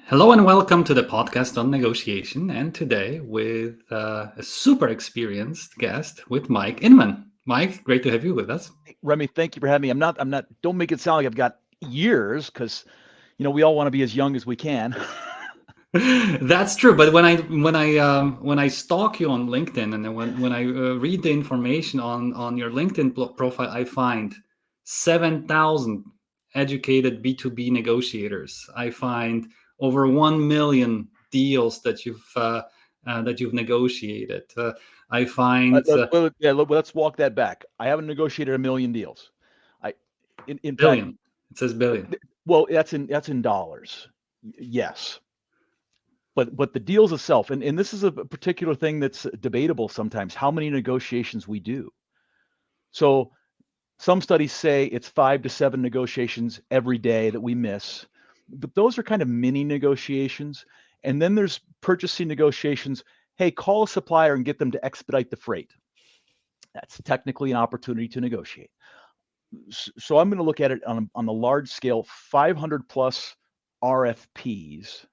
Hello and welcome to the podcast on negotiation. And today with a super experienced guest with Mike Inman. Mike, great to have you with us. Remy, thank you for having me. I'm not, don't make it sound like I've got years because, we all want to be as young as we can. That's true, but when I stalk you on LinkedIn and then when I read the information on your LinkedIn profile, I find 7,000 educated B2B negotiators. I find over 1 million deals that you've negotiated. I find Let's walk that back. I haven't negotiated a million deals. I, in fact, billion. It says billion. well, that's in dollars. Yes. But the deals itself, and this is a particular thing that's debatable sometimes, how many negotiations we do. So some studies say it's 5 to 7 negotiations every day that we miss, but those are kind of mini negotiations. And then there's purchasing negotiations. Hey, call a supplier and get them to expedite the freight. That's technically an opportunity to negotiate. So I'm going to look at it on the large scale, 500 plus RFPs,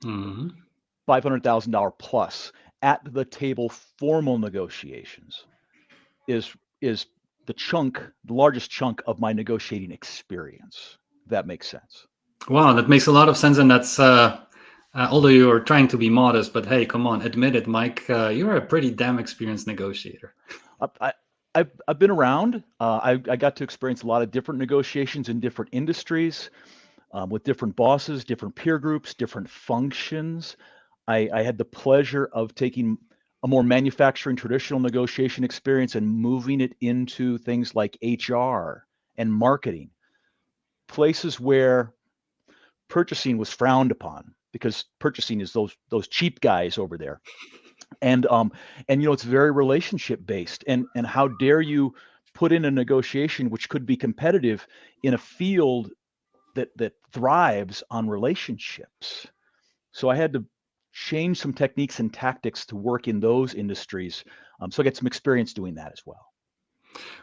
Mm-hmm. $500,000 plus at the table formal negotiations is the largest chunk of my negotiating experience. If that makes sense. Wow, that makes a lot of sense, and that's although you're trying to be modest, but hey, come on, admit it, Mike. You're a pretty damn experienced negotiator. I, I've been around. I got to experience a lot of different negotiations in different industries, with different bosses, different peer groups, different functions. I had the pleasure of taking a more manufacturing traditional negotiation experience and moving it into things like HR and marketing, places where purchasing was frowned upon because purchasing is those cheap guys over there. And it's very relationship based. And how dare you put in a negotiation which could be competitive in a field that thrives on relationships. So I had to change some techniques and tactics to work in those industries. So I get some experience doing that as well.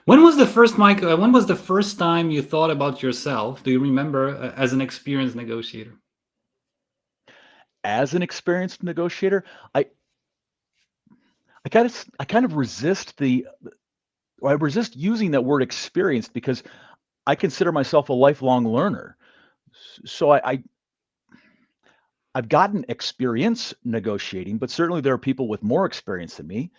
When was the first, Mike? When was the first time you thought about yourself? Do you remember as an experienced negotiator? As an experienced negotiator, I I kind of I resist using that word experienced because I consider myself a lifelong learner. So I've gotten experience negotiating, but certainly there are people with more experience than me,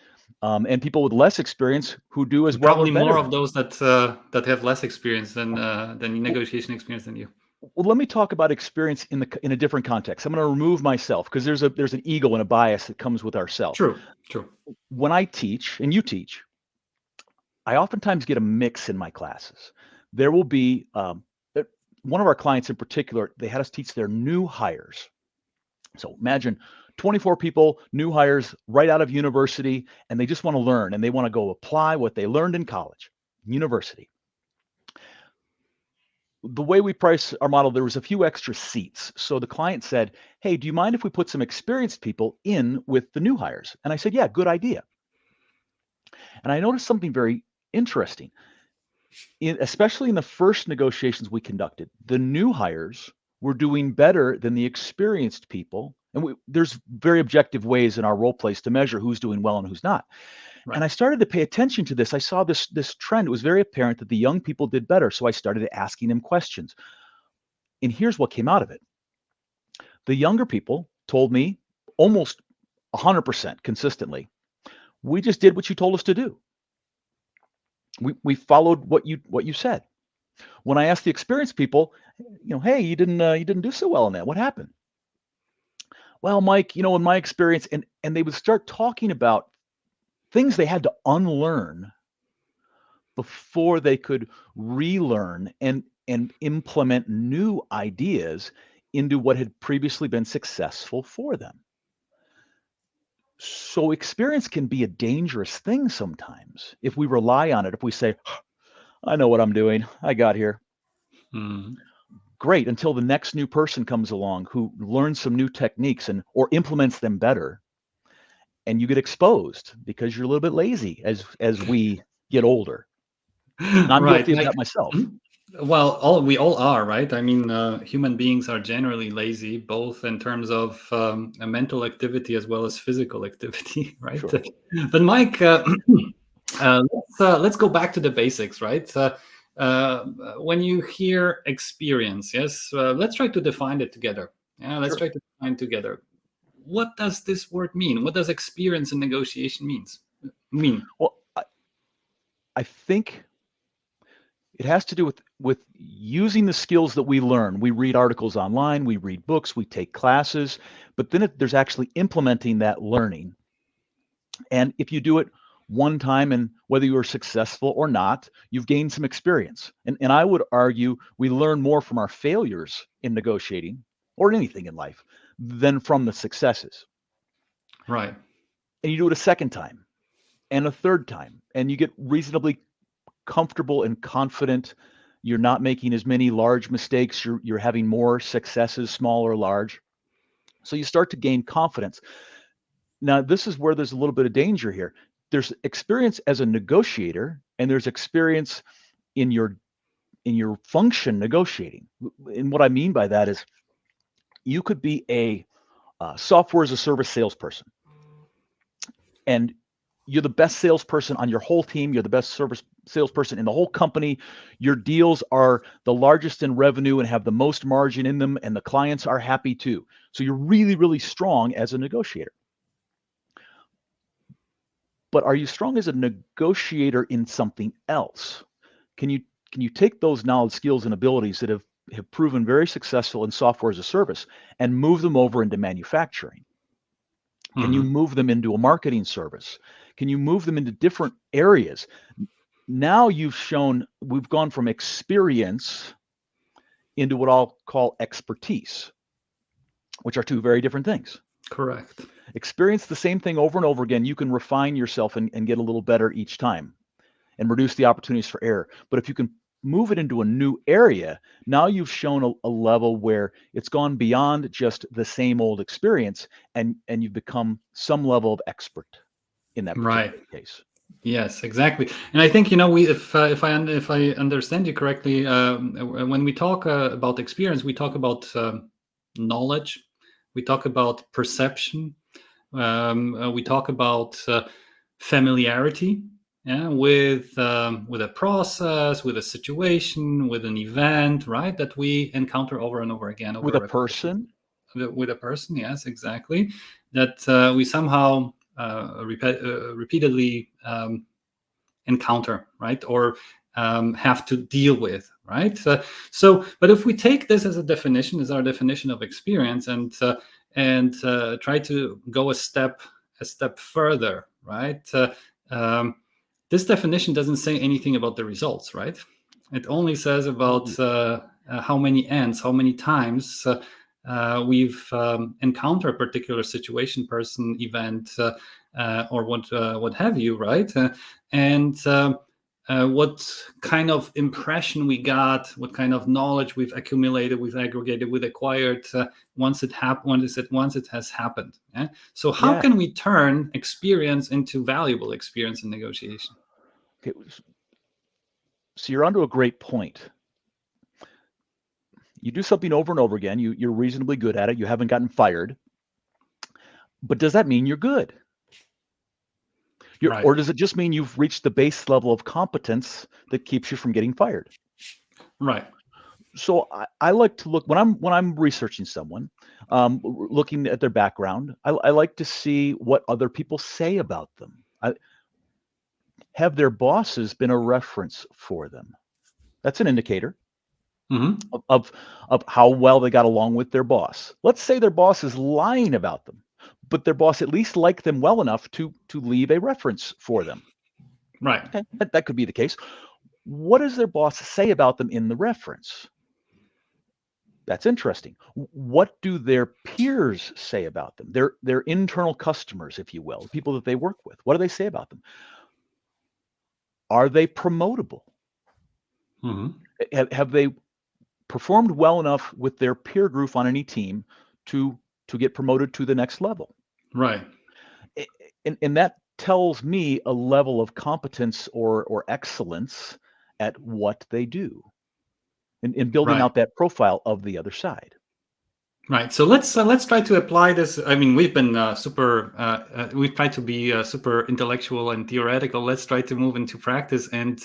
and people with less experience who do as well or Probably better more than of me. those that have less experience than Well, negotiation experience than you. well, let me talk about experience in a different context. I'm going to remove myself because there's an ego and a bias that comes with ourself. True, true. When I teach and you teach, I oftentimes get a mix in my classes. There will be one of our clients in particular. They had us teach their new hires. So imagine 24 people, new hires right out of university, and they just want to learn and they want to go apply what they learned in college, university. The way we price our model, there was a few extra seats. So the client said, hey, do you mind if we put some experienced people in with the new hires? And I said, yeah, good idea. And I noticed something very interesting. Especially in the first negotiations we conducted, the new hires were doing better than the experienced people. And there's very objective ways in our role plays to measure who's doing well and who's not. Right. And I started to pay attention to this. I saw this trend. It was very apparent that the young people did better. So I started asking them questions. And here's what came out of it. The younger people told me almost 100% consistently, we just did what you told us to do. We followed what you said. When I asked the experienced people, hey, you didn't do so well in that. What happened? Well, Mike, in my experience, and they would start talking about things they had to unlearn before they could relearn and implement new ideas into what had previously been successful for them. So experience can be a dangerous thing sometimes if we rely on it. If we say, I know what I'm doing, I got here. Mm. Great, until the next new person comes along who learns some new techniques or implements them better, and you get exposed because you're a little bit lazy as we get older. And I'm Right, guilty of like that myself. mhm. Well, we all are, right? I mean, human beings are generally lazy, both in terms of a mental activity as well as physical activity, right? Sure. But Mike, let's go back to the basics, right? Uh, when you hear experience, yes, let's try to define it together. Yeah, let's Sure. try to define together. What does this word mean? What does experience in negotiation mean? Well, I think it has to do with using the skills that we learn. We read articles online, we read books, we take classes, but then there's actually implementing that learning. And if you do it one time, and whether you are successful or not, you've gained some experience. And I would argue we learn more from our failures in negotiating or in anything in life than from the successes. Right. And you do it a second time and a third time, and you get reasonably comfortable and confident. You're not making as many large mistakes. You're having more successes, small or large. So you start to gain confidence. Now, this is where there's a little bit of danger here. There's experience as a negotiator, and there's experience in your function negotiating. And what I mean by that is you could be a software as a service salesperson, and you're the best salesperson on your whole team. You're the best service salesperson in the whole company. Your deals are the largest in revenue and have the most margin in them, and the clients are happy too. So you're really, really strong as a negotiator. But are you strong as a negotiator in something else? Can you take those knowledge, skills, and abilities that have proven very successful in software as a service and move them over into manufacturing? Can you Mhm. move them into a marketing service? Can you move them into different areas? Now we've gone from experience into what I'll call expertise, which are two very different things. Correct. Experience the same thing over and over again. You can refine yourself and get a little better each time and reduce the opportunities for error. But if you can move it into a new area, now you've shown a level where it's gone beyond just the same old experience, and you've become some level of expert in that Right. particular case. Yes, exactly. And I think, we if I understand you correctly, when we talk about experience, we talk about knowledge, we talk about perception, we talk about familiarity, yeah, with a process, with a situation, with an event, right? That we encounter over and over again over With a a repetition. person, With a person, yes, exactly. That we somehow repeatedly encounter, right? Or have to deal with, right? But if we take this as a definition, as our definition of experience, and try to go a step further, right? This definition doesn't say anything about the results, right? It only says about how many ends, how many times we've encountered a particular situation, person, event, or what have you, right? And what kind of impression we got, what kind of knowledge we've accumulated, we've aggregated, we've acquired once once it has happened. Yeah? So how yeah. can we turn experience into valuable experience in negotiation? Okay, so you're onto a great point. You do something over and over again. You're reasonably good at it. You haven't gotten fired, but does that mean you're good? Right. Or does it just mean you've reached the base level of competence that keeps you from getting fired? Right. So I like to look when I'm researching someone, looking at their background. I like to see what other people say about them. Have their bosses been a reference for them? That's an indicator Hmm. of, of of how well they got along with their boss. Let's say their boss is lying about them, but their boss at least liked them well enough to leave a reference for them. Right. Okay, that could be the case. What does their boss say about them in the reference? That's interesting. What do their peers say about them? Their internal customers, if you will, the people that they work with. What do they say about them? Are they promotable? Hmm. Have they performed well enough with their peer group on any team to get promoted to the next level? Right. And that tells me a level of competence or excellence at what they do. and building Right. out that profile of the other side. Right. So let's try to apply this. I mean, we've been we've tried to be super intellectual and theoretical. Let's try to move into practice and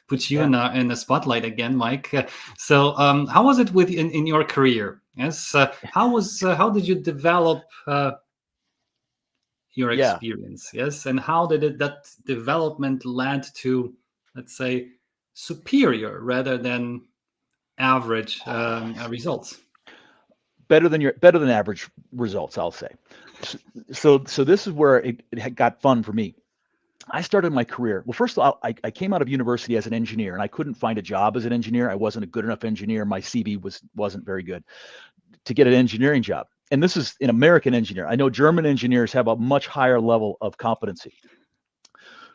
put you Yeah. in the spotlight again, Mike. So how was it in your career? Yes. How did you develop your Yeah. experience? Yes, and how did that development led to, let's say, superior rather than average results? Better than average results, I'll say. So this is where it got fun for me. I started my career. Well, first of all, I came out of university as an engineer, and I couldn't find a job as an engineer. I wasn't a good enough engineer. My CV wasn't very good to get an engineering job. And this is an American engineer. I know German engineers have a much higher level of competency.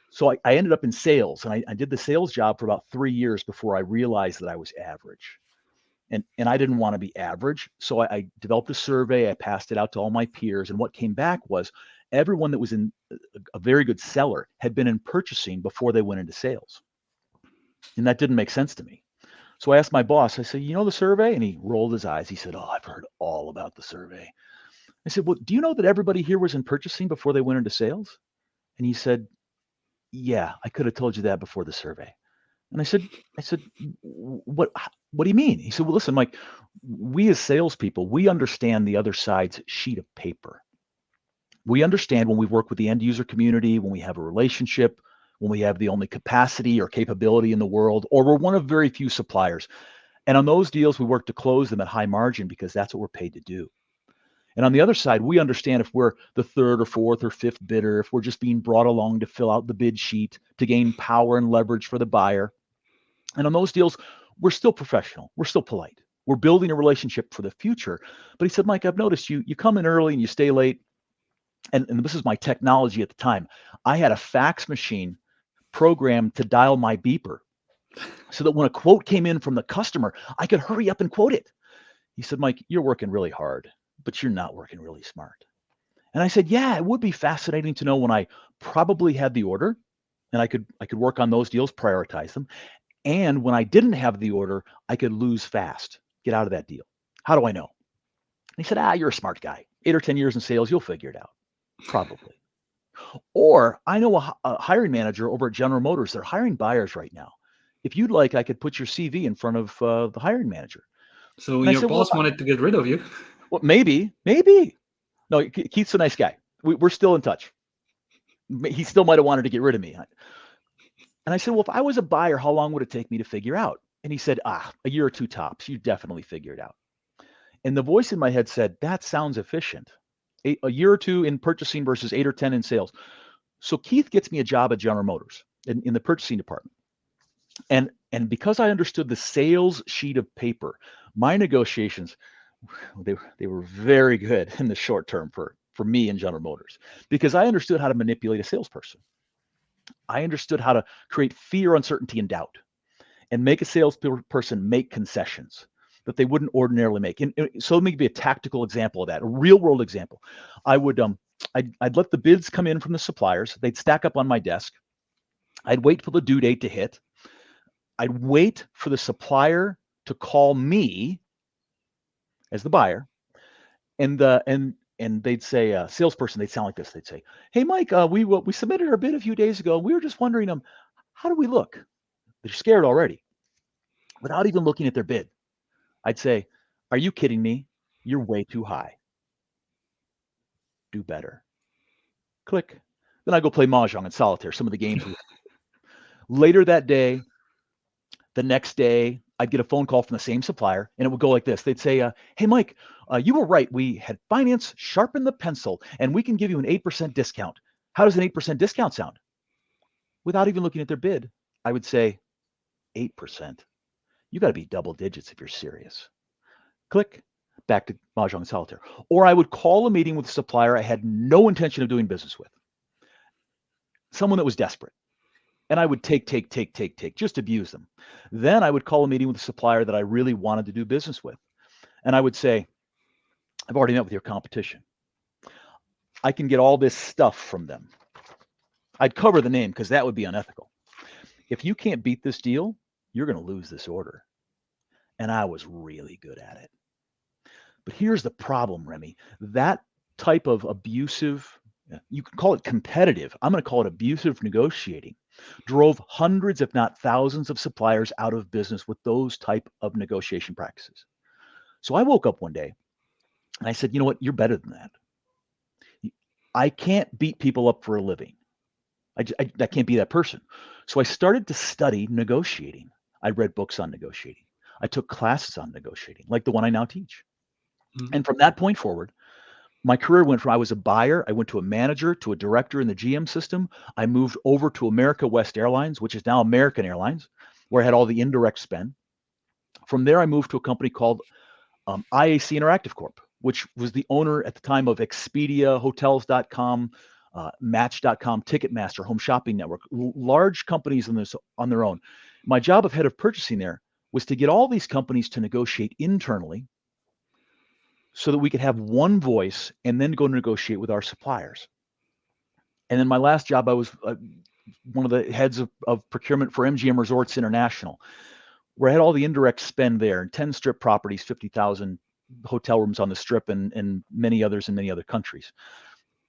So I ended up in sales, and I did the sales job for about 3 years before I realized that I was average. And I didn't want to be average. So I developed a survey. I passed it out to all my peers. And what came back was everyone that was in a very good seller had been in purchasing before they went into sales. And that didn't make sense to me. So I asked my boss, I said, you know the survey? And he rolled his eyes. He said, oh, I've heard all about the survey. I said, well, do you know that everybody here was in purchasing before they went into sales? And he said, yeah, I could have told you that before the survey. And I said, what do you mean? He said, well, listen, Mike, we as salespeople, we understand the other side's sheet of paper. We understand when we work with the end user community, when we have a relationship, when we have the only capacity or capability in the world, or we're one of very few suppliers. And on those deals, we work to close them at high margin because that's what we're paid to do. And on the other side, we understand if we're the third or fourth or fifth bidder, if we're just being brought along to fill out the bid sheet, to gain power and leverage for the buyer. And on those deals, we're still professional. We're still polite. We're building a relationship for the future. But he said, Mike, I've noticed you come in early and you stay late. And this is my technology at the time. I had a fax machine programmed to dial my beeper so that when a quote came in from the customer, I could hurry up and quote it. He said, Mike, you're working really hard, but you're not working really smart. And I said, yeah, it would be fascinating to know when I probably had the order and I could work on those deals, prioritize them. And when I didn't have the order, I could lose fast, get out of that deal. How do I know? And he said, you're a smart guy. 8 or 10 years in sales, you'll figure it out. Probably. Or I know a hiring manager over at General Motors. They're hiring buyers right now. If you'd like, I could put your CV in front of the hiring manager. So And I your said, well, boss wanted to get rid of you. maybe. No, Keith's a nice guy. We're still in touch. He still might have wanted to get rid of me. And I said, well, if I was a buyer, how long would it take me to figure out? And he said, a year or two tops. You definitely figure it out. And the voice in my head said, that sounds efficient. A year or two in purchasing versus 8 or 10 in sales. So Keith gets me a job at General Motors in the purchasing department. And because I understood the sales sheet of paper, my negotiations, they were very good in the short term for me and General Motors, because I understood how to manipulate a salesperson. I understood how to create fear, uncertainty, and doubt, and make a salesperson make concessions that they wouldn't ordinarily make. And so let me give you a tactical example of that, a real world example. I'd let the bids come in from the suppliers. They'd stack up on my desk. I'd wait for the due date to hit. I'd wait for the supplier to call me as the buyer, and they'd say, salesperson, they'd sound like this. They'd say, "Hey, Mike, we submitted our bid a few days ago. We were just wondering, how do we look?" They're scared already, without even looking at their bid. I'd say, "Are you kidding me? You're way too high. Do better." Click. Then I go play mahjong and solitaire, some of the games. Later that day, the next day, I'd get a phone call from the same supplier, and it would go like this. They'd say, "Hey, Mike, you were right. We had finance sharpen the pencil, and we can give you an 8% discount." How does an 8% discount sound? Without even looking at their bid, I would say, 8%. You got to be double digits if you're serious. Click. Back to mahjong and solitaire. Or I would call a meeting with a supplier I had no intention of doing business with, someone that was desperate. And I would take, just abuse them. Then I would call a meeting with a supplier that I really wanted to do business with. And I would say, "I've already met with your competition. I can get all this stuff from them." I'd cover the name because that would be unethical. "If you can't beat this deal, you're going to lose this order. and I was really good at it. But here's the problem, Remy. That type of abusive, you can call it competitive, I'm going to call it abusive negotiating, drove hundreds, if not thousands, of suppliers out of business with those type of negotiation practices. So I woke up one day and I said, you know what? You're better than that. I can't beat people up for a living. I can't be that person. So I started to study negotiating. I read books on negotiating. I took classes on negotiating, like the one I now teach. Mhm. And from that point forward, my career went from I was a buyer, I went to a manager, to a director in the GM system. I moved over to America West Airlines, which is now American Airlines, where I had all the indirect spend. From there, I moved to a company called IAC Interactive Corp, which was the owner at the time of Expedia, Hotels.com, Match.com, Ticketmaster, Home Shopping Network, large companies on their own. My job of head of purchasing there was to get all these companies to negotiate internally so that we could have one voice and then go negotiate with our suppliers. And then my last job, I was one of the heads of procurement for MGM Resorts International, where I had all the indirect spend there, and 10 strip properties, 50,000 hotel rooms on the strip, and many others in many other countries.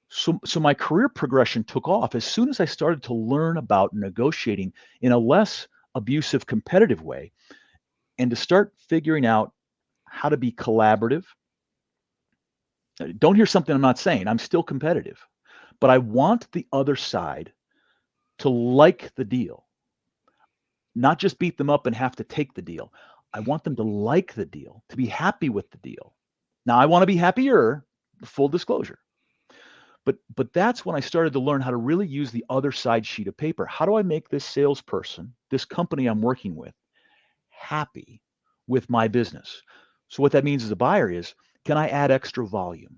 So my career progression took off as soon as I started to learn about negotiating in a less abusive, competitive way, and to start figuring out how to be collaborative. Don't hear something I'm not saying. I'm still competitive, but I want the other side to like the deal, not just beat them up and have to take the deal. I want them to like the deal, to be happy with the deal. Now, I want to be happier, full disclosure. But that's when I started to learn how to really use the other side sheet of paper. How do I make this salesperson, this company I'm working with, happy with my business? So what that means as a buyer is, can I add extra volume?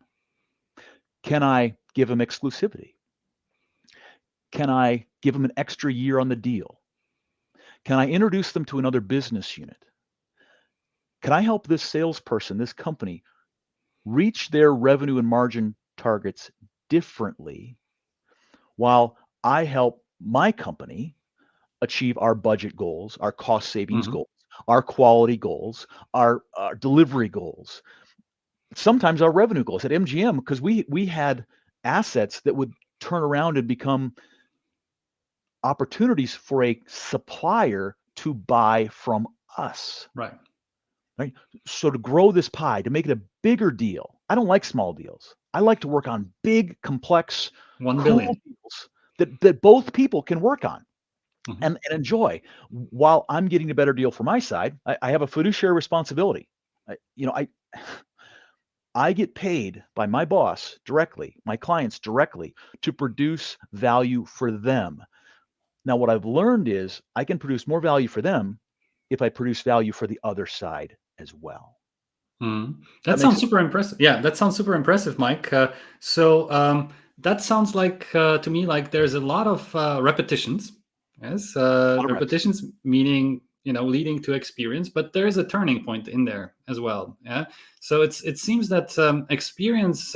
Can I give them exclusivity? Can I give them an extra year on the deal? Can I introduce them to another business unit? Can I help this salesperson, this company, reach their revenue and margin targets differently while I help my company achieve our budget goals, our cost savings Mhm. goals, our quality goals, our delivery goals, sometimes our revenue goals at MGM, because we had assets that would turn around and become opportunities for a supplier to buy from us. Right. Right? So to grow this pie, to make it a bigger deal, I don't like small deals. I like to work on big, complex, 1 cool billion. deals that both people can work on Mhm. and enjoy while I'm getting a better deal for my side. I have a fiduciary responsibility. I I get paid by my boss directly, my clients directly, to produce value for them. Now, what I've learned is I can produce more value for them if I produce value for the other side as well. Mhm. That That makes sounds it super impressive. Yeah, that sounds super impressive, Mike. That sounds like to me like there's a lot of repetitions. Yes, a lot of reps. repetitions meaning leading to experience, but there is a turning point in there as well. Yeah, so it seems that experience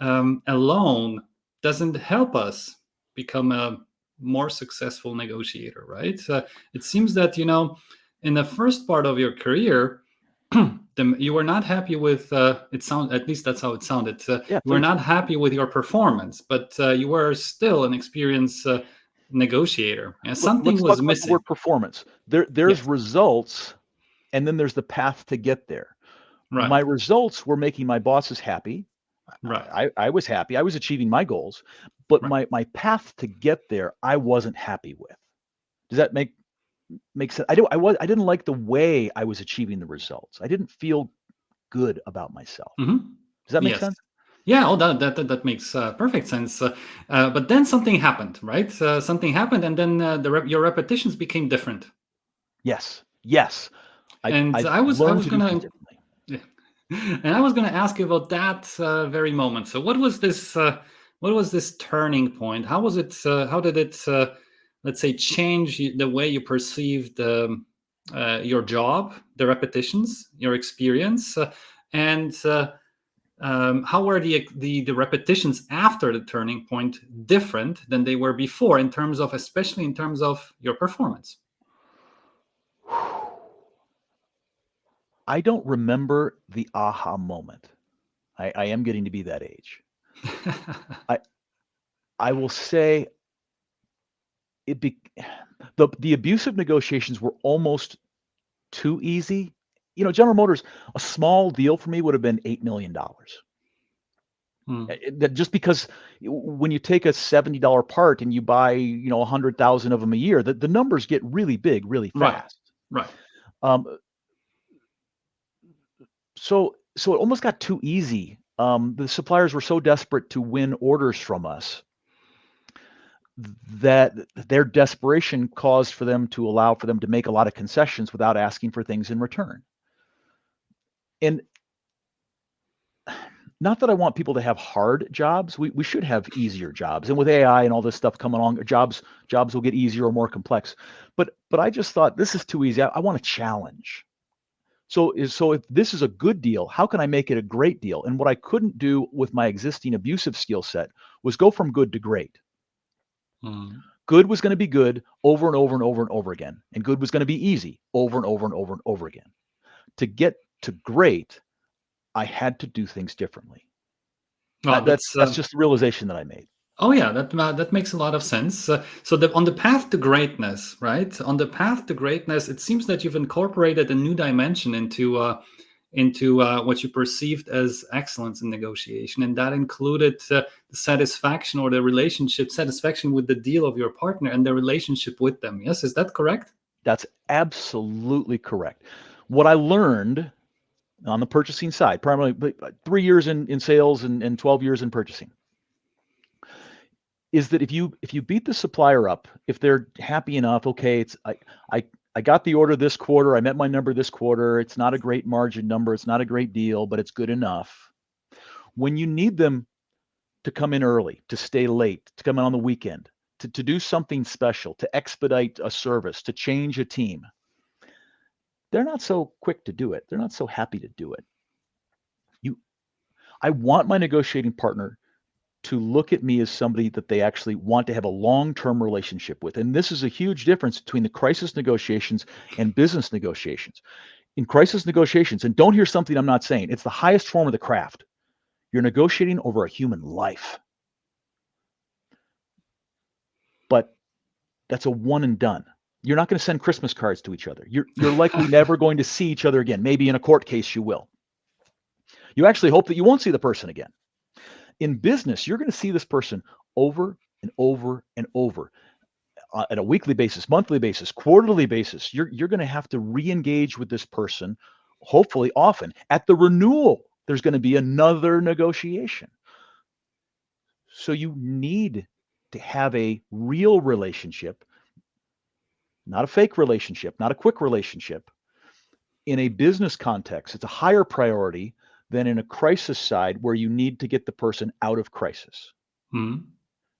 alone doesn't help us become a more successful negotiator, right? It seems that in the first part of your career you were not happy with it sound at least that's how it sounded. Yeah, You were please. not happy with your performance, but you were still an experienced negotiator, and something Let's talk was about the missing. word performance. There's Yes. results, and then there's the path to get there. My Right. results were making my bosses happy. Right. I was happy. I was achieving my goals, but Right. my path to get there, I wasn't happy with. Does that make sense? I didn't like the way I was achieving the results. I didn't feel good about myself. Hmm. Does that make Yes. sense? Yeah. Oh, that makes perfect sense. But then something happened, right? Something happened, and then your repetitions became different. Yes. Yes. And I I learned was to do things gonna differently. Yeah. And I was going to ask you about that very moment. So, what was this? What was this turning point? How was it? How did it, let's say, change the way you perceived your job, the repetitions, your experience, and how were the repetitions after the turning point different than they were before, in terms of, especially in terms of your performance? I don't remember the aha moment. I am getting to be that age. I I will say it be the abusive negotiations were almost too easy. General Motors, a small deal for me would have been $8 million. Hmm. Just because when you take a $70 part and you buy, 100,000 of them a year, the numbers get really big, really Right. fast. Right. Um, so it almost got too easy. The suppliers were so desperate to win orders from us that their desperation caused for them to allow for them to make a lot of concessions without asking for things in return. And not that I want people to have hard jobs. We should have easier jobs. And with AI and all this stuff coming along, jobs will get easier or more complex. But I just thought this is too easy. I want a challenge. So if this is a good deal, how can I make it a great deal? And what I couldn't do with my existing abusive skill set was go from good to great. Hmm. Good was going to be good over and over and over and over again. And good was going to be easy over and over and over and over again. To get to great, I had to do things differently. Well, That's just the realization that I made. oh yeah, that makes a lot of sense. So on the path to greatness, right? On the path to greatness, it seems that you've incorporated a new dimension into what you perceived as excellence in negotiation, and that included the satisfaction or the relationship satisfaction with the deal of your partner and the relationship with them. Yes, is that correct? That's absolutely correct. What I learned on the purchasing side, primarily 3 years in sales and 12 years in purchasing, is that if you beat the supplier up, if they're happy enough, okay, it's I got the order this quarter, I met my number this quarter, it's not a great margin number, it's not a great deal, but it's good enough. When you need them to come in early, to stay late, to come in on the weekend, to do something special, to expedite a service, to change a team, they're not so quick to do it. They're not so happy to do it. I want my negotiating partner to look at me as somebody that they actually want to have a long-term relationship with. And this is a huge difference between the crisis negotiations and business negotiations. In crisis negotiations, and don't hear something I'm not saying, it's the highest form of the craft. You're negotiating over a human life. But that's a one and done. You're not going to send Christmas cards to each other. You're likely never going to see each other again. Maybe in a court case you will. You actually hope that you won't see the person again. In business, you're going to see this person over and over and over at a weekly basis, monthly basis, quarterly basis. You're going to have to re-engage with this person, hopefully often. At the renewal, there's going to be another negotiation. So you need to have a real relationship, not a fake relationship, not a quick relationship. In a business context, it's a higher priority than in a crisis side where you need to get the person out of crisis. Hmm.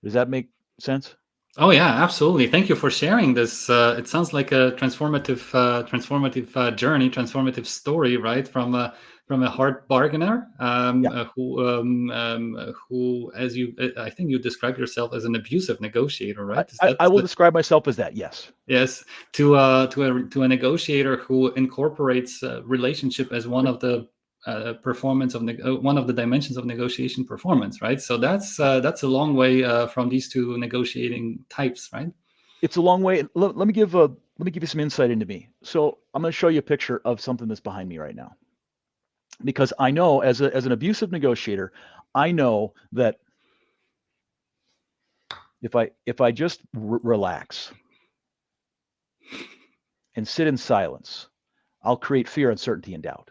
Does that make sense? Oh yeah, absolutely. Thank you for sharing this. It sounds like a transformative journey, transformative story, right? From a hard bargainer Yeah. who, as you, I think you described yourself as an abusive negotiator, right? Is I will describe myself as that. Yes. yes, to a negotiator who incorporates relationship as one of the one of the dimensions of negotiation performance, right? So that's a long way from these two negotiating types, right? It's a long way. Let me give you some insight into me. So I'm going to show you a picture of something that's behind me right now, because I know as an abusive negotiator, I know that if I just relax and sit in silence, I'll create fear, uncertainty, and doubt.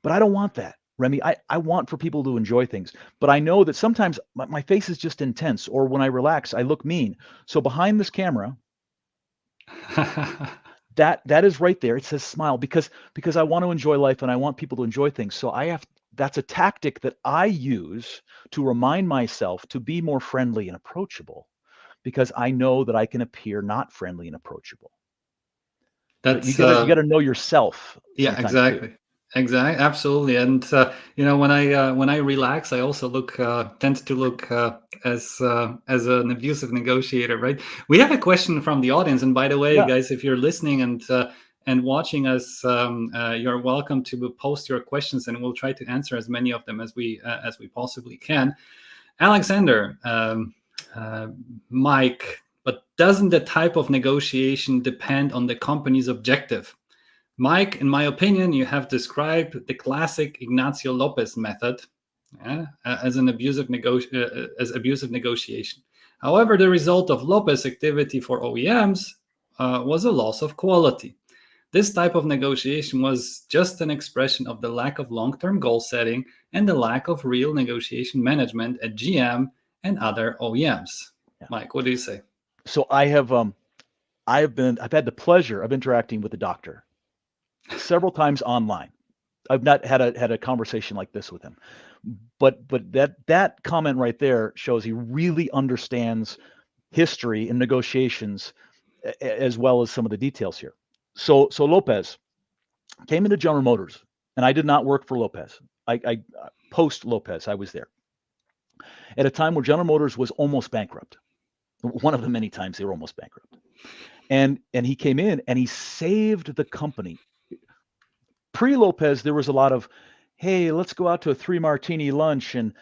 But I don't want that, Remy. I want for people to enjoy things. But I know that sometimes my face is just intense, or when I relax, I look mean. So behind this camera, that is right there. It says smile because I want to enjoy life and I want people to enjoy things. So that's a tactic that I use to remind myself to be more friendly and approachable, because I know that I can appear not friendly and approachable. But you That's gotta know yourself yeah, sometimes too. exactly, absolutely. And when I relax, I also tend to look as an abusive negotiator, right? We have a question from the audience, and by the way, Yeah. guys, if you're listening and and watching us, you're welcome to post your questions, and we'll try to answer as many of them as we possibly can. Alexander, Mike, but doesn't the type of negotiation depend on the company's objective? Mike, in my opinion, you have described the classic Ignacio Lopez method as abusive negotiation. However, the result of Lopez activity for OEMs was a loss of quality. This type of negotiation was just an expression of the lack of long-term goal setting and the lack of real negotiation management at GM and other OEMs. Yeah. Mike, what do you say? So I've had the pleasure of interacting with the doctor several times online. I've not had a conversation like this with him, but that comment right there shows he really understands history and negotiations as well as some of the details here. So Lopez came into General Motors, and I did not work for Lopez. I post Lopez, I was there at a time where General Motors was almost bankrupt. One of the many times they were almost bankrupt. And he came in and he saved the company. Pre-Lopez, there was a lot of, hey, let's go out to a 3-martini lunch and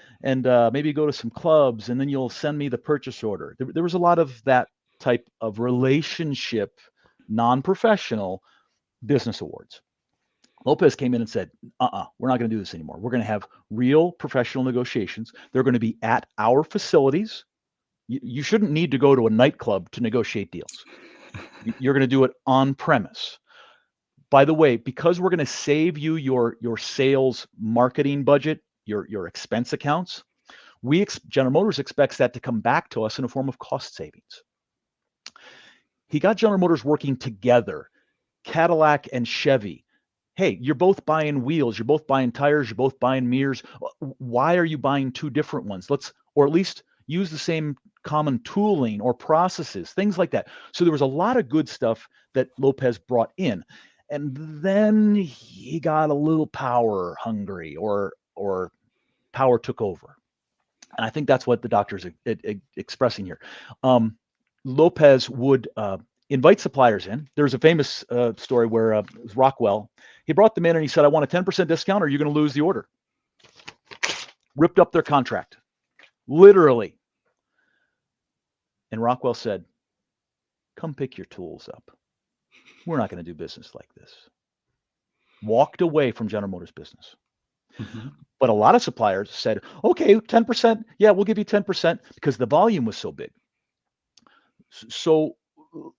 maybe go to some clubs, and then you'll send me the purchase order. There was a lot of that type of relationship, non-professional business awards. Lopez came in and said, we're not going to do this anymore. We're going to have real professional negotiations. They're going to be at our facilities. You shouldn't need to go to a nightclub to negotiate deals. You're going to do it on premise. By the way, because we're going to save you your sales marketing budget, your expense accounts, General Motors expects that to come back to us in a form of cost savings. He got General Motors working together, Cadillac and Chevy. Hey, you're both buying wheels, you're both buying tires, you're both buying mirrors. Why are you buying two different ones? Or at least use the same common tooling or processes, things like that. So there was a lot of good stuff that Lopez brought in. And then he got a little power hungry, or power took over. And I think that's what the doctor's expressing here. Lopez would invite suppliers in. There's a famous story where it was Rockwell. He brought them in and he said, I want a 10% discount or you're going to lose the order. Ripped up their contract, literally. And Rockwell said, come pick your tools up. We're not going to do business like this. Walked away from General Motors business. Mm-hmm. But a lot of suppliers said, okay, 10%. Yeah, we'll give you 10% because the volume was so big. So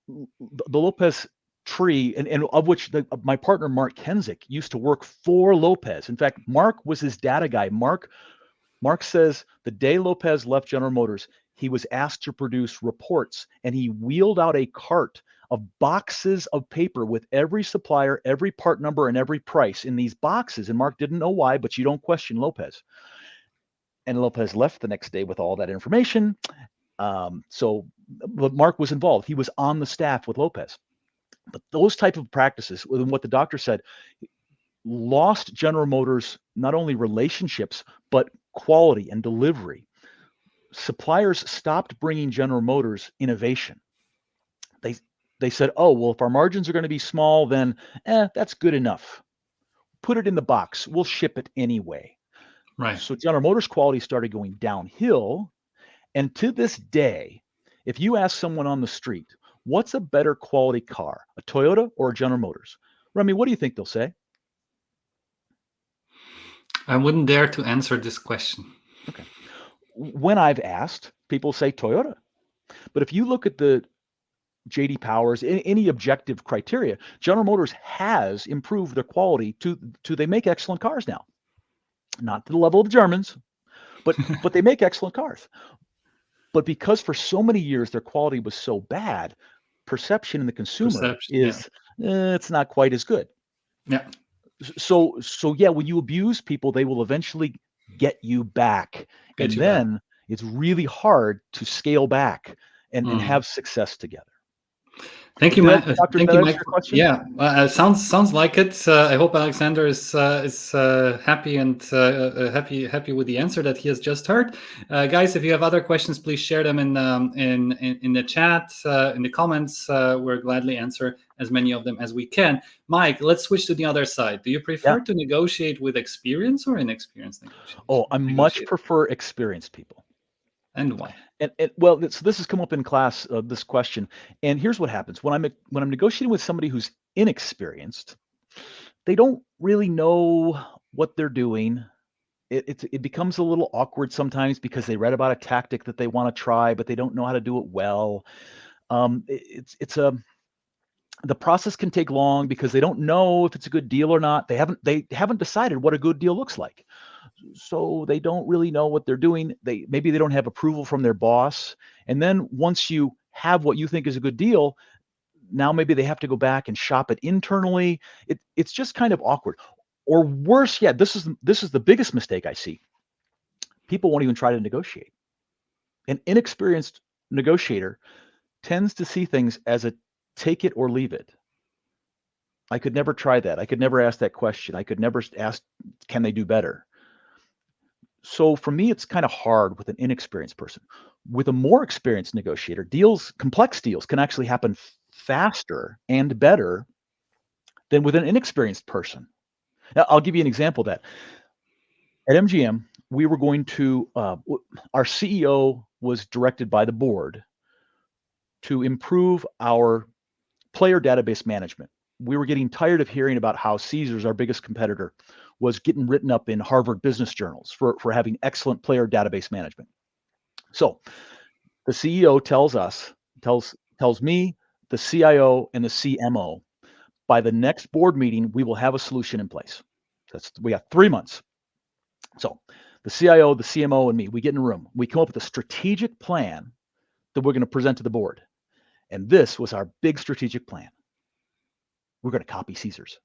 the Lopez tree, and of which my partner, Mark Kensick, used to work for Lopez. In fact, Mark was his data guy. Mark says the day Lopez left General Motors, he was asked to produce reports, and he wheeled out a cart of boxes of paper with every supplier, every part number, and every price in these boxes. And Mark didn't know why, but you don't question Lopez. And Lopez left the next day with all that information. But Mark was involved. He was on the staff with Lopez. But those type of practices, what the doctor said, lost General Motors not only relationships, but quality and delivery. Suppliers stopped bringing General Motors innovation. They said, oh, well, if our margins are going to be small, then that's good enough. Put it in the box. We'll ship it anyway. Right. So General Motors quality started going downhill. And to this day, if you ask someone on the street, what's a better quality car, a Toyota or a General Motors? Remy, what do you think they'll say? I wouldn't dare to answer this question. Okay. When I've asked, people say Toyota. But if you look at the J.D. Powers, any objective criteria, General Motors has improved their quality to they make excellent cars now. Not to the level of the Germans, but they make excellent cars. But because for so many years their quality was so bad, perception in the consumer is it's not quite as good. Yeah. So yeah, when you abuse people, they will eventually get you back. Then it's really hard to scale back and have success together. Thank you, Did that, Mike. Doctor, did Thank that you, answer Mike. your question? Yeah, sounds like it. I hope Alexander is happy and happy with the answer that he has just heard. Guys, if you have other questions, please share them in the chat, in the comments. We'll gladly answer as many of them as we can. Mike, let's switch to the other side. Do you prefer Yeah. to negotiate with experienced or inexperienced Oh, I much negotiators? prefer experienced people. And why? And well, this has come up in class, this question. And here's what happens when I'm negotiating with somebody who's inexperienced. They don't really know what they're doing. It becomes a little awkward sometimes because they read about a tactic that they want to try, but they don't know how to do it well. The process can take long because they don't know if it's a good deal or not. They haven't decided what a good deal looks like. So they don't really know what they're doing. Maybe they don't have approval from their boss. And then once you have what you think is a good deal, now maybe they have to go back and shop it internally. It's just kind of awkward. Or worse yet, this is the biggest mistake I see. People won't even try to negotiate. An inexperienced negotiator tends to see things as a take it or leave it. I could never try that. I could never ask that question. I could never ask, can they do better? So for me, it's kind of hard with an inexperienced person. With a more experienced negotiator, complex deals can actually happen faster and better than with an inexperienced person. Now, I'll give you an example of that. At MGM, we were going to, our CEO was directed by the board to improve our player database management. We were getting tired of hearing about how Caesars, our biggest competitor, was getting written up in Harvard business journals for having excellent player database management. So the CEO tells me, the CIO, and the CMO, by the next board meeting, we will have a solution in place. We got 3 months. So the CIO, the CMO, and me, we get in a room. We come up with a strategic plan that we're going to present to the board. And this was our big strategic plan. We're going to copy Caesars.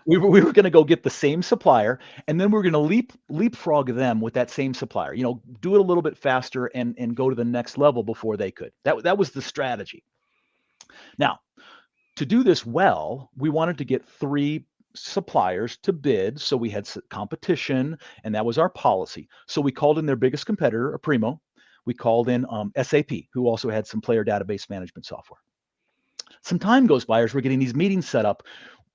We were going to go get the same supplier, and then we were going to leapfrog them with that same supplier. Do it a little bit faster and go to the next level before they could. That was the strategy. Now, to do this well, we wanted to get 3 suppliers to bid, so we had competition, and that was our policy. So we called in their biggest competitor, a Primo. We called in SAP, who also had some player database management software. Some time goes by as we're getting these meetings set up.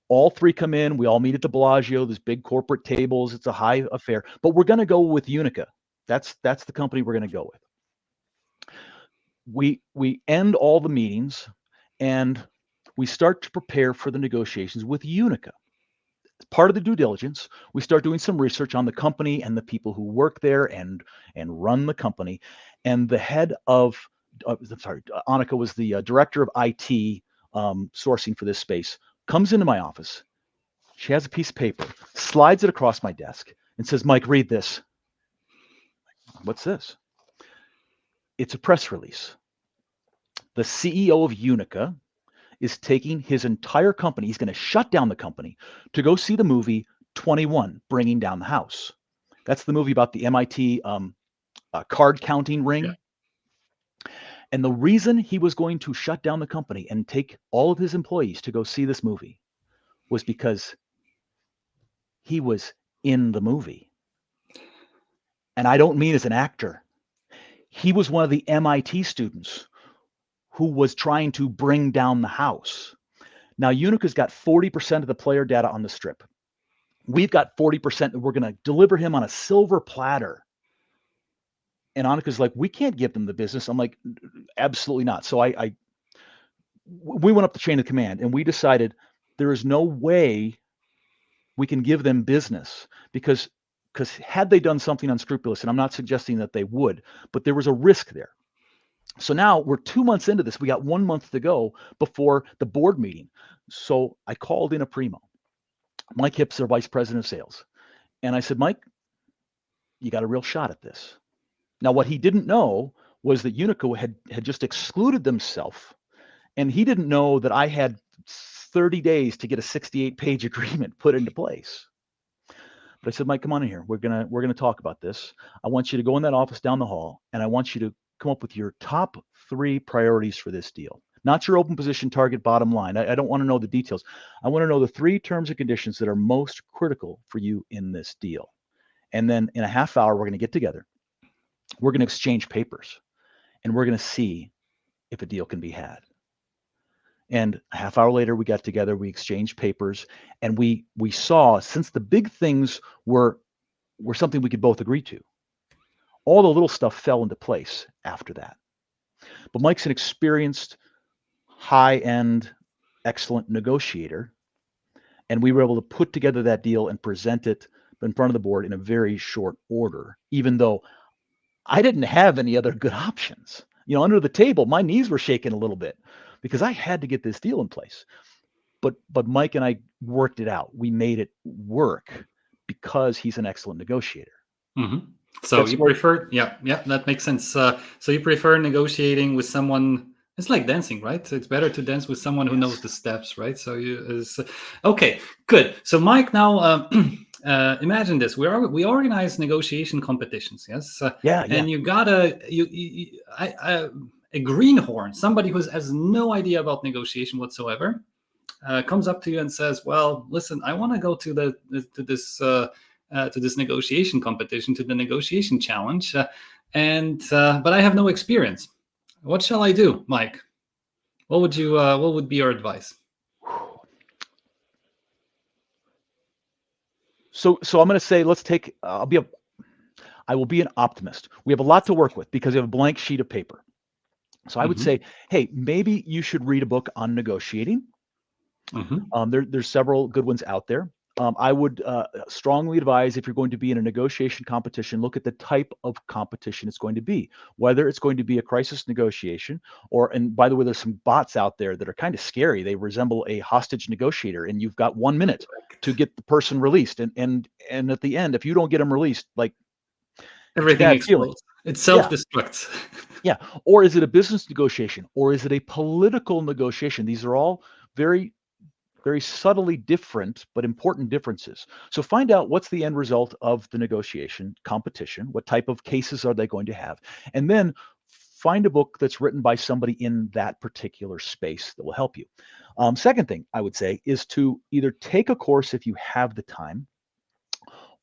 All 3 come in. We all meet at the Bellagio, these big corporate tables. It's a high affair, but we're going to go with Unica. That's the company we're going to go with. We end all the meetings and we start to prepare for the negotiations with Unica. As part of the due diligence, we start doing some research on the company and the people who work there and run the company. And the head of, Annika was the director of IT sourcing for this space, comes into my office. She has a piece of paper, slides it across my desk, and says, "Mike, read this." What's this? It's a press release. The CEO of Unica is taking his entire company. He's going to shut down the company to go see the movie 21, Bringing Down the House. That's the movie about the MIT card counting ring. Yeah. And the reason he was going to shut down the company and take all of his employees to go see this movie was because he was in the movie. And I don't mean as an actor. He was one of the MIT students who was trying to bring down the house. Now, Unica's got 40% of the player data on the strip. We've got 40% that we're going to deliver him on a silver platter. And Annika's like, "We can't give them the business." I'm like, "Absolutely not." So we went up the chain of command and we decided there is no way we can give them business because had they done something unscrupulous, and I'm not suggesting that they would, but there was a risk there. So now we're 2 months into this. We got 1 month to go before the board meeting. So I called in a Primo. Mike Hips, their vice president of sales. And I said, "Mike, you got a real shot at this." Now, what he didn't know was that Unico had just excluded themselves, and he didn't know that I had 30 days to get a 68-page agreement put into place. But I said, "Mike, come on in here. We're gonna talk about this. I want you to go in that office down the hall, and I want you to come up with your top 3 priorities for this deal." not your open position target bottom line. I don't want to know the details. I want to know the 3 terms and conditions that are most critical for you in this deal. And then in a half hour, we're going to get together. We're going to exchange papers, and we're going to see if a deal can be had. And a half hour later, we got together, we exchanged papers, and we saw, since the big things were something we could both agree to, all the little stuff fell into place after that. But Mike's an experienced, high-end, excellent negotiator, and we were able to put together that deal and present it in front of the board in a very short order, even though I didn't have any other good options. Under the table, my knees were shaking a little bit because I had to get this deal in place. But Mike and I worked it out. We made it work because he's an excellent negotiator. Mm-hmm. So you prefer, yeah, that makes sense. So you prefer negotiating with someone. It's like dancing, right? It's better to dance with someone who knows the steps, right? So okay, good. So Mike, now imagine this: we organize negotiation competitions, yes? Yeah. And you got a greenhorn, somebody who has no idea about negotiation whatsoever, comes up to you and says, "Well, listen, I want to go to this negotiation competition, to the negotiation challenge, but I have no experience. What shall I do, Mike? What would be your advice?" So I'm going to say, I will be an optimist. We have a lot to work with because we have a blank sheet of paper. So I would say, hey, maybe you should read a book on negotiating. There's several good ones out there. I would strongly advise, if you're going to be in a negotiation competition, look at the type of competition it's going to be, whether it's going to be a crisis negotiation and by the way, there's some bots out there that are kind of scary. They resemble a hostage negotiator, and you've got 1 minute to get the person released. And at the end, if you don't get them released, like, everything bad feeling. explodes. It self-destructs. Yeah. Or is it a business negotiation, or is it a political negotiation? These are all very, very subtly different, but important differences. So find out what's the end result of the negotiation competition. What type of cases are they going to have? And then find a book that's written by somebody in that particular space that will help you. Second thing I would say is to either take a course if you have the time,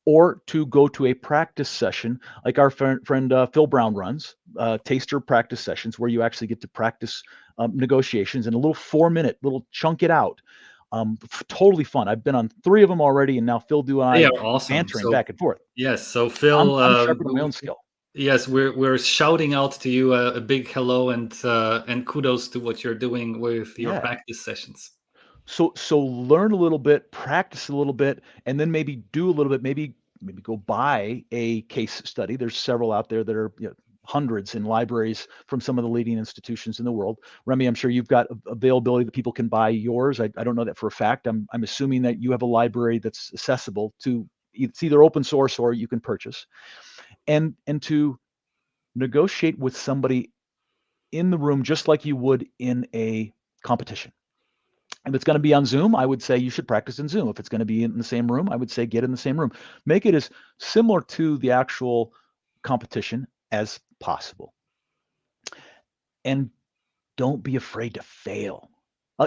or to go to a practice session like our friend Phil Brown runs, taster practice sessions, where you actually get to practice negotiations in a little 4-minute, little chunk it out. Totally fun. I've been on 3 of them already, and now Phil and I They are awesome. bantering back and forth. Yes. So Phil, I'm sharpening my own skill. Yes, we're shouting out to you a big hello and kudos to what you're doing with your practice sessions. So learn a little bit, practice a little bit, and then maybe do a little bit. Maybe go buy a case study. There's several out there that are, hundreds in libraries from some of the leading institutions in the world. Remy, I'm sure you've got availability that people can buy yours. I don't know that for a fact. I'm assuming that you have a library that's accessible to. It's either open source or you can purchase, and to negotiate with somebody in the room just like you would in a competition. If it's going to be on Zoom, I would say you should practice in Zoom. If it's going to be in the same room, I would say get in the same room. Make it as similar to the actual competition as possible. And don't be afraid to fail.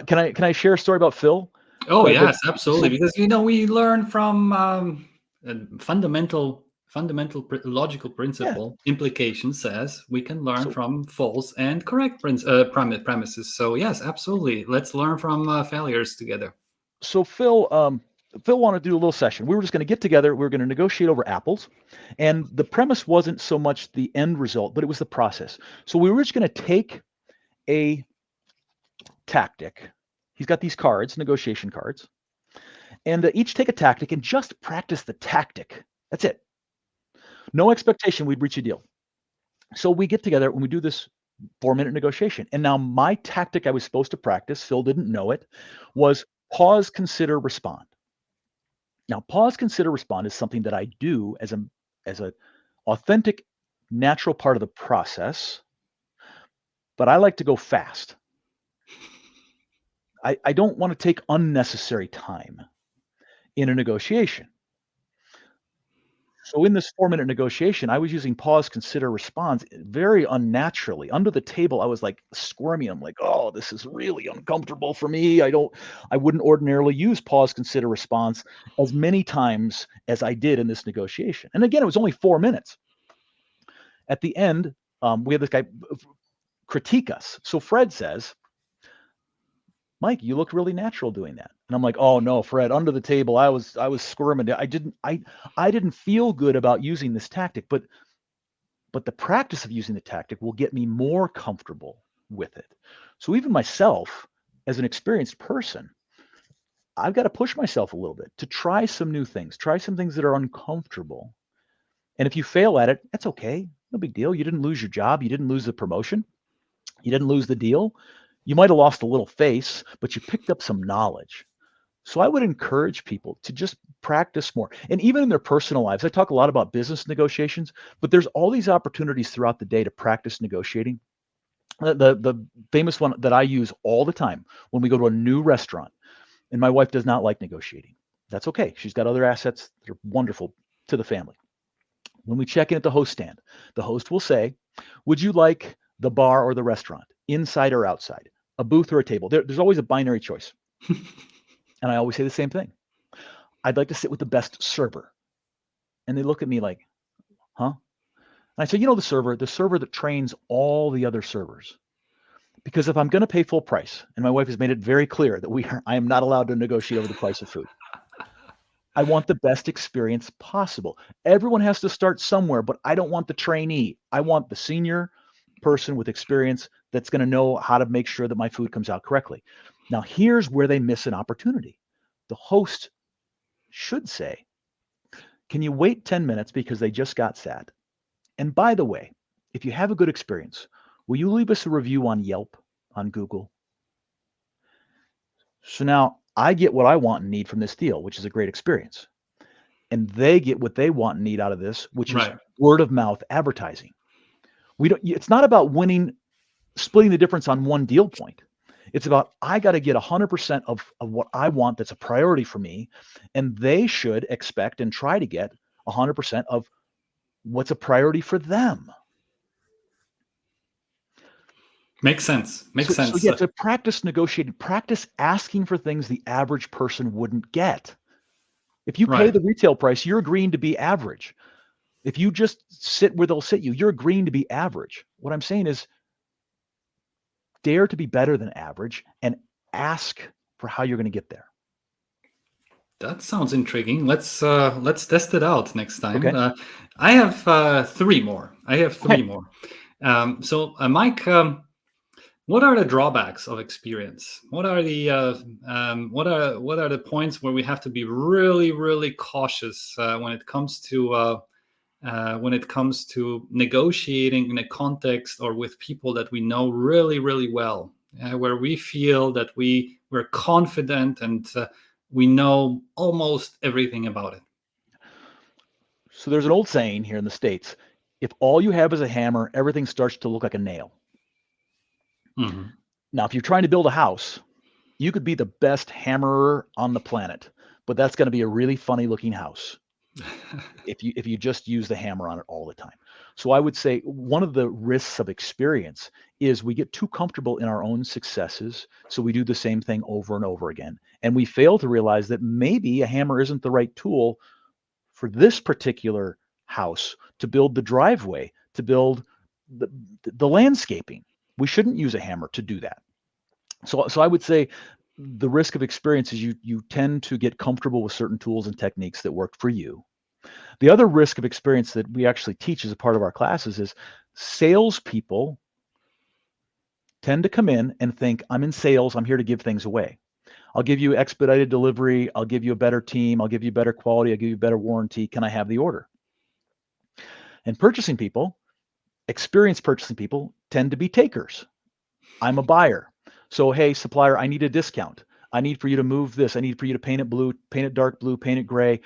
Can I share a story about Phil? Oh, yes, absolutely. Because we learn from fundamental logical principle. Implication says we can learn from false and correct premises. So yes, absolutely. Let's learn from failures together. So Phil wanted to do a little session. We were just going to get together. We were going to negotiate over apples, and the premise wasn't so much the end result, but it was the process. So we were just going to take a tactic. He's got these cards, negotiation cards, and each take a tactic and just practice the tactic. That's it. No expectation we'd reach a deal. So we get together and we do this 4-minute negotiation. And now my tactic I was supposed to practice, Phil didn't know it, was pause, consider, respond. Now, pause, consider, respond is something that I do as a authentic, natural part of the process, but I like to go fast. I don't want to take unnecessary time in a negotiation. So in this 4-minute negotiation, I was using pause, consider, response very unnaturally. Under the table, I was like squirming. I'm like, oh, this is really uncomfortable for me. I wouldn't ordinarily use pause, consider, response as many times as I did in this negotiation. And again, it was only 4 minutes. At the end, we had this guy critique us. So Fred says, Mike, you look really natural doing that. And I'm like, oh no, Fred, under the table, I was squirming. I didn't feel good about using this tactic, but the practice of using the tactic will get me more comfortable with it. So even myself, as an experienced person, I've got to push myself a little bit to try some new things, try some things that are uncomfortable. And if you fail at it, that's okay. No big deal. You didn't lose your job. You didn't lose the promotion. You didn't lose the deal. You might have lost a little face, but you picked up some knowledge. So I would encourage people to just practice more. And even in their personal lives, I talk a lot about business negotiations, but there's all these opportunities throughout the day to practice negotiating. The famous one that I use all the time when we go to a new restaurant, and my wife does not like negotiating. That's okay. She's got other assets that are wonderful to the family. When we check in at the host stand, the host will say, would you like the bar or the restaurant, inside or outside, a booth or a table? There's always a binary choice. And I always say the same thing. I'd like to sit with the best server. And they look at me like, huh? And I say, the server that trains all the other servers. Because if I'm going to pay full price, and my wife has made it very clear that I am not allowed to negotiate over the price of food. I want the best experience possible. Everyone has to start somewhere, but I don't want the trainee. I want the senior person with experience that's going to know how to make sure that my food comes out correctly. Now, here's where they miss an opportunity. The host should say, can you wait 10 minutes because they just got sat? And by the way, if you have a good experience, will you leave us a review on Yelp, on Google? So now I get what I want and need from this deal, which is a great experience. And they get what they want and need out of this, which is word of mouth advertising. It's not about splitting the difference on one deal point. It's about, I got to get 100% of what I want that's a priority for me. And they should expect and try to get 100% of what's a priority for them. Makes sense. So yeah, to practice negotiating, practice asking for things the average person wouldn't get. If you pay the retail price, you're agreeing to be average. If you just sit where they'll sit you, you're agreeing to be average. What I'm saying is, dare to be better than average and ask for how you're going to get there. That sounds intriguing. Let's test it out next time. Okay. I have 3 more. So, Mike, what are the drawbacks of experience? What are the points where we have to be really, really cautious when it comes to negotiating in a context or with people that we know really, really well, where we feel that we're confident and we know almost everything about it? So there's an old saying here in the States, if all you have is a hammer, everything starts to look like a nail. Mm-hmm. Now, if you're trying to build a house, you could be the best hammerer on the planet, but that's going to be a really funny looking house if you just use the hammer on it all the time. So I would say one of the risks of experience is we get too comfortable in our own successes. So we do the same thing over and over again. And we fail to realize that maybe a hammer isn't the right tool for this particular house, to build the driveway, to build the landscaping. We shouldn't use a hammer to do that. So I would say the risk of experience is you tend to get comfortable with certain tools and techniques that work for you. The other risk of experience that we actually teach as a part of our classes is salespeople tend to come in and think, I'm in sales, I'm here to give things away. I'll give you expedited delivery, I'll give you a better team, I'll give you better quality, I'll give you better warranty. Can I have the order? And experienced purchasing people tend to be takers. I'm a buyer. So, hey, supplier, I need a discount. I need for you to move this. I need for you to paint it blue, paint it dark blue, paint it gray.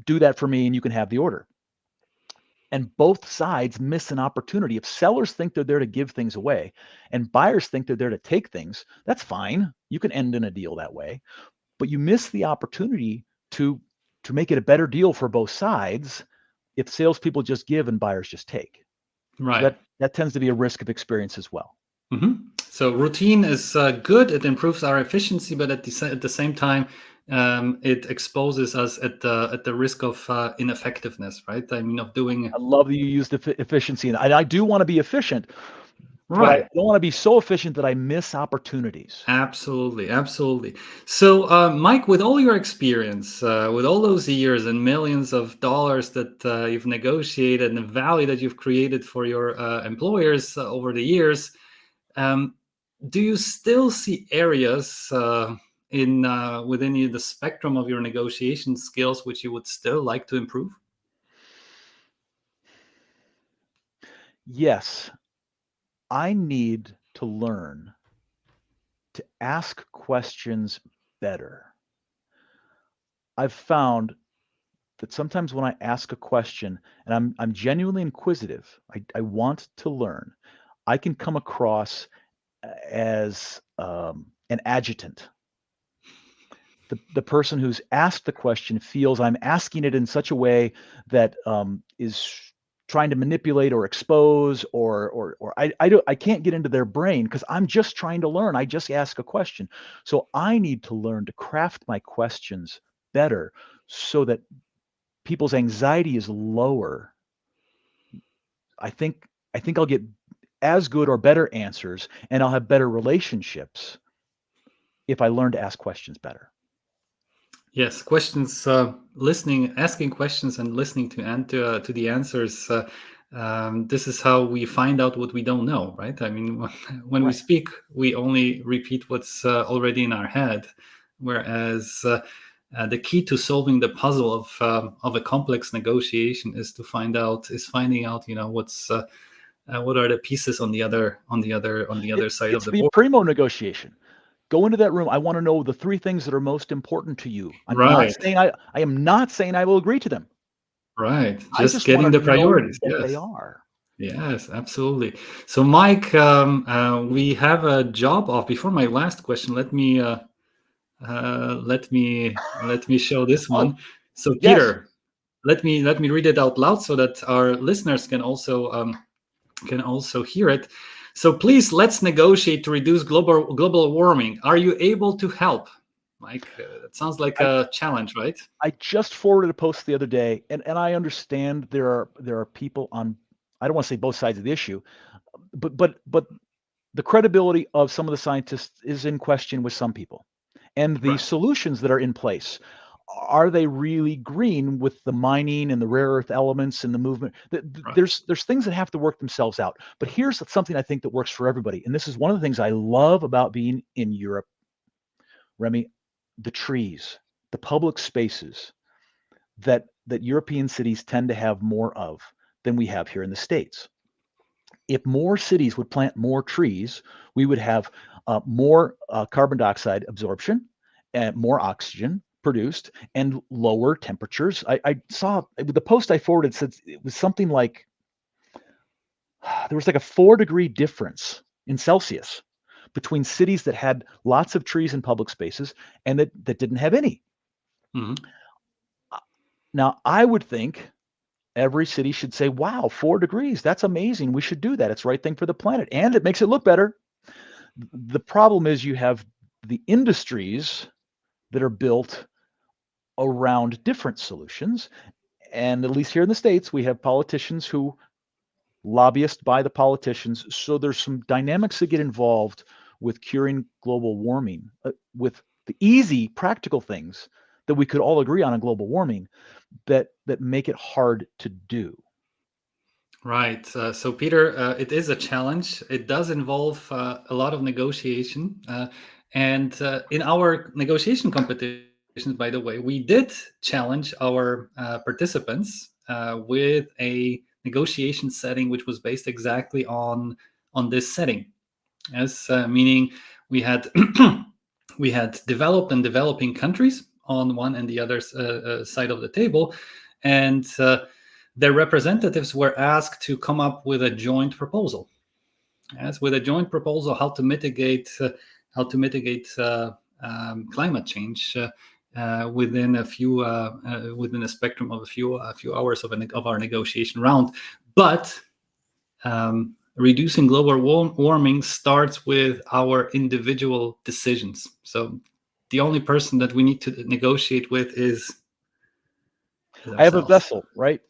Do that for me and you can have the order. And both sides miss an opportunity. If sellers think they're there to give things away and buyers think they're there to take things, that's fine. You can end in a deal that way. But you miss the opportunity to make it a better deal for both sides if salespeople just give and buyers just take. So Right. that tends to be a risk of experience as well. So routine is good. It improves our efficiency, but at the same time, it exposes us at the risk of ineffectiveness, right? I mean, of doing I love that you used efficiency, and I do want to be efficient, but I right. don't want to be so efficient that I miss opportunities. Absolutely, absolutely. So, Mike, with all your experience, with all those years and millions of dollars that you've negotiated and the value that you've created for your employers over the years, um, do you still see areas in within the spectrum of your negotiation skills which you would still like to improve? Yes, I need to learn to ask questions better. I've found that sometimes when I ask a question and I'm genuinely inquisitive, I want to learn, I can come across as an adjutant. The person who's asked the question feels I'm asking it in such a way that is trying to manipulate or expose or I can't get into their brain because I'm just trying to learn. I just ask a question. So I need to learn to craft my questions better so that people's anxiety is lower. I think I'll get as good or better answers and I'll have better relationships if I learn to ask questions better. Yes, questions, listening, asking questions, and listening to the answers. This is how we find out what we don't know, right? I mean, when we Right. speak, we only repeat what's already in our head, whereas the key to solving the puzzle of a complex negotiation is finding out, what are the pieces on the other side of It's the the board. primo negotiation. Go into that room. I want to know the 3 things that are most important to you. Right, I am not saying I will agree to them. right. I Just just want getting to the know priorities. what they Yes. are. Yes, absolutely. So, Mike, we have a job off. Before my last question, let me show this Oh, one. So, yes. Peter, let me read it out loud so that our listeners can also hear it. So, please, let's negotiate to reduce global warming. Are you able to help, Mike? That sounds like I a challenge, right? I just forwarded a post the other day, and I understand there are people on, I don't want to say both sides of the issue, but the credibility of some of the scientists is in question with some people. And the Right, solutions that are in place, are they really green with the mining and the rare earth elements and the movement? right. There's things that have to work themselves out. But here's something I think that works for everybody. And this is one of the things I love about being in Europe, Remy, the trees, the public spaces that European cities tend to have more of than we have here in the States. If more cities would plant more trees, we would have more carbon dioxide absorption and more oxygen produced and lower temperatures. I saw the post I forwarded said it was something like there was like a 4-degree difference in Celsius between cities that had lots of trees in public spaces and that didn't have any. Mhm. Now, I would think every city should say, wow, 4 degrees. That's amazing. We should do that. It's the right thing for the planet. And it makes it look better. The problem is you have the industries that are built around different solutions. And at least here in the States, we have politicians who lobbyists by the politicians. So there's some dynamics that get involved with curing global warming, with the easy, practical things that we could all agree on global warming that make it hard to do. Right. So, Peter, it is a challenge. It does involve a lot of negotiation. And in our negotiation competitions, by the way, we did challenge our participants with a negotiation setting which was based exactly on this setting. Yes, meaning we had we had developed and developing countries on one and the other side of the table, and their representatives were asked to come up with a joint proposal. Yes, with a joint proposal how to mitigate climate change within within a spectrum of a few hours of our negotiation round. But reducing global warming starts with our individual decisions. So the only person that we need to negotiate with is I have a ourselves. vessel, right?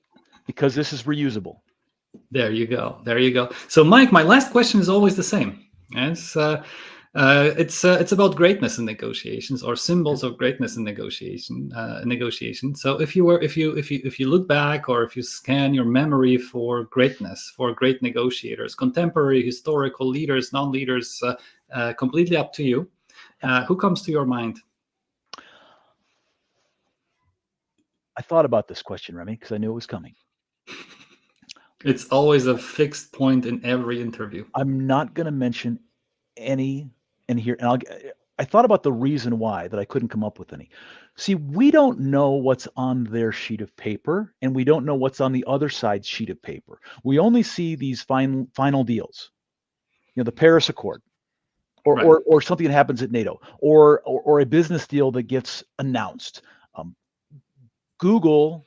Because this is reusable. There you go. There you go. So, Mike, my last question is always the same. Yes, it's about greatness in negotiations, or Okay. symbols of greatness in negotiation. So, if you look back, or if you scan your memory for greatness, for great negotiators, contemporary, historical leaders, non-leaders, completely up to you. Yeah. Who comes to your mind? I thought about this question, Remy, because I knew it was coming. It's always a fixed point in every interview. I'm not going to mention any in here, and I thought about the reason why that I couldn't come up with any. See, we don't know what's on their sheet of paper, and we don't know what's on the other side's sheet of paper. We only see these final deals, the Paris Accord, or Right. or something that happens at NATO, or a business deal that gets announced. Google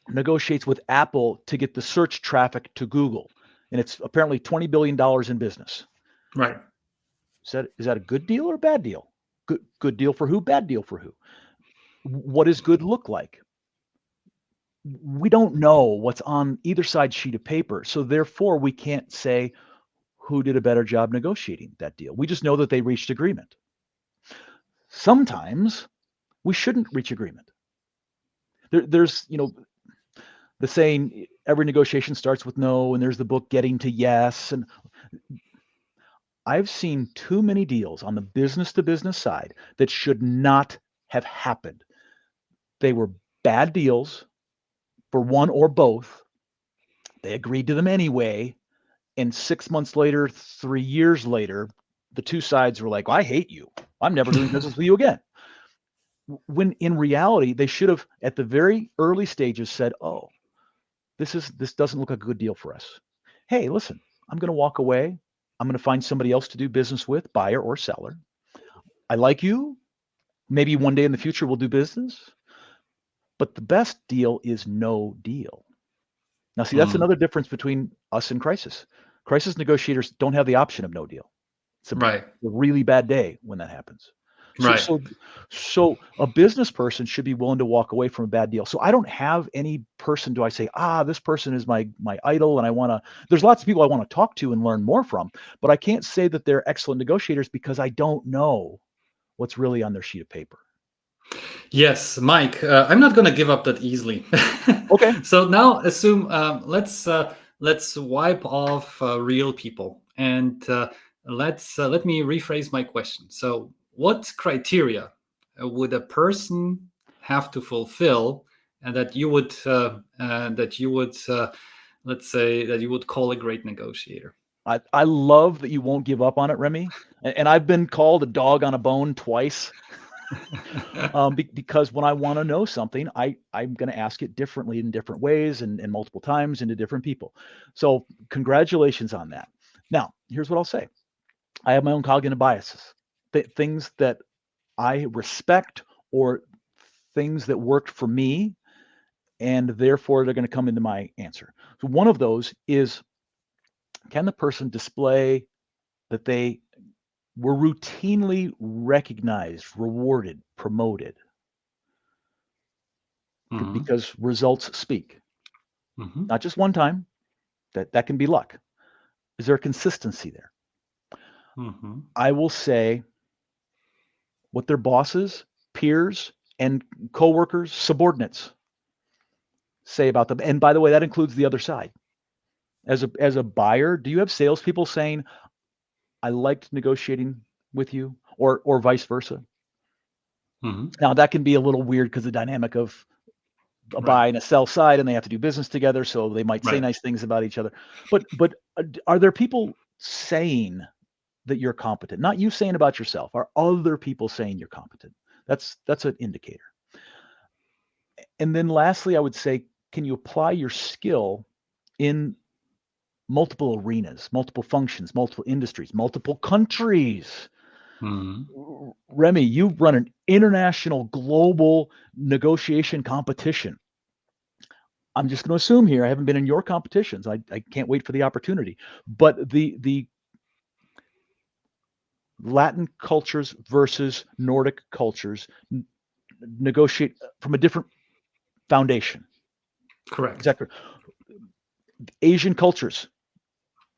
negotiates with Apple to get the search traffic to Google, and it's apparently $20 billion in business. Right. Is that a good deal or a bad deal? Good deal for who? Bad deal for who? What does good look like? We don't know what's on either side's sheet of paper, so therefore we can't say who did a better job negotiating that deal. We just know that they reached agreement. Sometimes we shouldn't reach agreement. There's the saying, every negotiation starts with no, and there's the book Getting to Yes. And I've seen too many deals on the business to business side that should not have happened. They were bad deals for one or both. They agreed to them anyway. And 6 months later, 3 years later, the two sides were like, I hate you. I'm never doing business with you again. When in reality, they should have, at the very early stages, said, oh, this doesn't look like a good deal for us. Hey, listen, I'm going to walk away. I'm going to find somebody else to do business with, buyer or seller. I like you. Maybe one day in the future we'll do business. But the best deal is no deal. Now, see, that's another difference between us and crisis. Crisis negotiators don't have the option of no deal. It's Right. a really bad day when that happens. Right. So a business person should be willing to walk away from a bad deal. So I don't have any person do I say, this person is my idol, and there's lots of people I want to talk to and learn more from, but I can't say that they're excellent negotiators because I don't know what's really on their sheet of paper. Yes, Mike, I'm not going to give up that easily. Okay. So now assume, let's wipe off real people, and let me rephrase my question. So, what criteria would a person have to fulfill, and that you would let's say that you would call a great negotiator? I love that you won't give up on it, Remy. And I've been called a dog on a bone twice. Because when I want to know something, I'm going to ask it differently in different ways and multiple times and to different people. So congratulations on that. Now, here's what I'll say. I have my own cognitive biases, things that I respect or things that worked for me, and therefore they're going to come into my answer. So one of those is, can the person display that they were routinely recognized, rewarded, promoted? Because results speak. Not just one time. That can be luck. Is there a consistency there? I will say what their bosses, peers, and coworkers, subordinates say about them. And by the way, that includes the other side. As a buyer, do you have salespeople saying, I liked negotiating with you, or vice versa? Now that can be a little weird because the dynamic of a buy and a sell side, and they have to do business together, so they might say nice things about each other. But are there people saying that you're competent? Not you saying about yourself. Are other people saying you're competent? That's an indicator. And then lastly, I would say, can you apply your skill in multiple arenas, multiple functions, multiple industries, multiple countries? Remy, you run an international global negotiation competition. I'm just going to assume here, I haven't been in your competitions. I can't wait for the opportunity. But the Latin cultures versus Nordic cultures negotiate from a different foundation. Correct. Exactly. Asian cultures,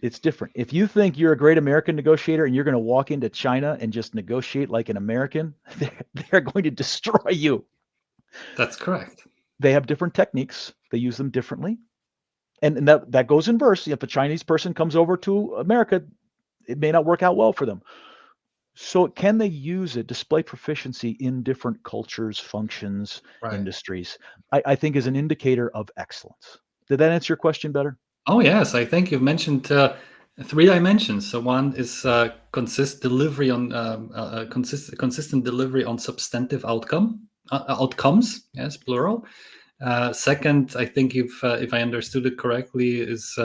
it's different. If you think you're a great American negotiator and you're going to walk into China and just negotiate like an American, they're going to destroy you. That's correct. They have different techniques. They use them differently. And that goes inverse. If a Chinese person comes over to America, it may not work out well for them. So can they use it, display proficiency in different cultures, functions, industries, I think is an indicator of excellence. Did that answer your question better? Oh, yes. I think you've mentioned 3 dimensions. So one is consistent delivery on consistent delivery on substantive outcomes. Yes, plural. Second, I think if I understood it correctly, is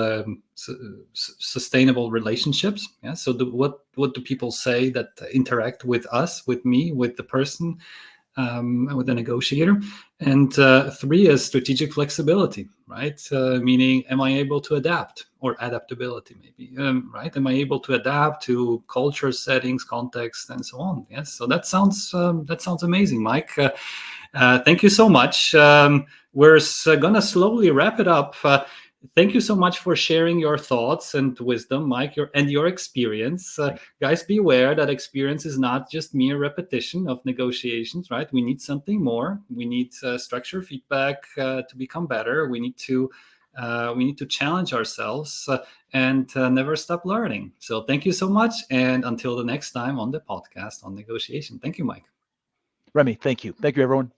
sustainable relationships. Yeah. So what do people say that interact with us, with me, with the person, with the negotiator? And 3 is strategic flexibility, right? Meaning, am I able to adapt, or adaptability, maybe, right? Am I able to adapt to culture, settings, context, and so on? Yes. So that sounds amazing, Mike. Thank you so much. We're gonna slowly wrap it up. Thank you so much for sharing your thoughts and wisdom, Mike, your experience. Guys, beware that experience is not just mere repetition of negotiations, right? We need something more. We need structure feedback to become better. We need to challenge ourselves and never stop learning. So thank you so much. And until the next time on the podcast on negotiation. Thank you, Mike. Remy, thank you. Thank you, everyone.